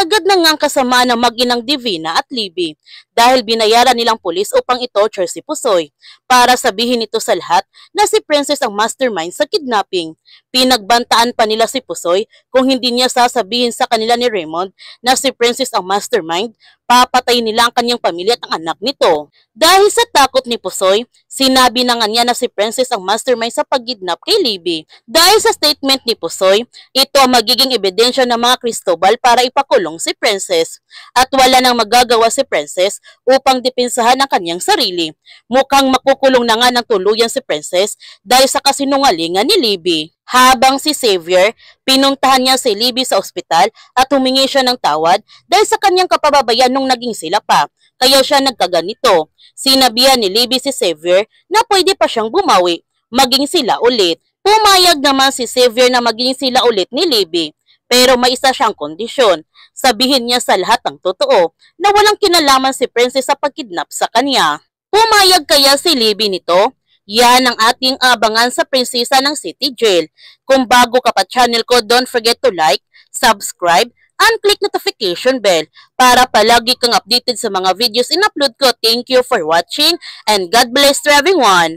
Agad na ngang kasama ng mag-inang Divina at Libby dahil binayaran nilang pulis upang i-torture si Pusoy para sabihin nito sa lahat na si Princess ang mastermind sa kidnapping. Pinagbantaan pa nila si Pusoy kung hindi niya sasabihin sa kanila ni Raymond na si Princess ang mastermind, papatay nila ang kanyang pamilya at ang anak nito. Dahil sa takot ni Pusoy, sinabi na nga niya na si Princess ang mastermind sa pagkidnap kay Libby. Dahil sa statement ni Pusoy, ito ang magiging ebidensya ng mga Cristobal para ipakulong si Princess. At wala nang magagawa si Princess upang depensahan ang kanyang sarili. Mukhang makukulong na nga ng tuluyan si Princess dahil sa kasinungalingan ni Libby. Habang si Xavier, pinuntahan niya si Libby sa ospital at humingi siya ng tawad dahil sa kanyang kapababayan nung naging sila pa. Kaya siya nagkaganito. Sinabihan ni Libby si Xavier na pwede pa siyang bumawi, maging sila ulit. Pumayag naman si Xavier na maging sila ulit ni Libby. Pero may isa siyang kondisyon. Sabihin niya sa lahat ng totoo na walang kinalaman si Princess sa pagkidnap sa kanya. Pumayag kaya si Libby nito? Yan ang ating abangan sa Prinsesa ng City Jail. Kung bago ka pa channel ko, don't forget to like, subscribe, and click notification bell para palagi kang updated sa mga videos in-upload ko. Thank you for watching and God bless to everyone!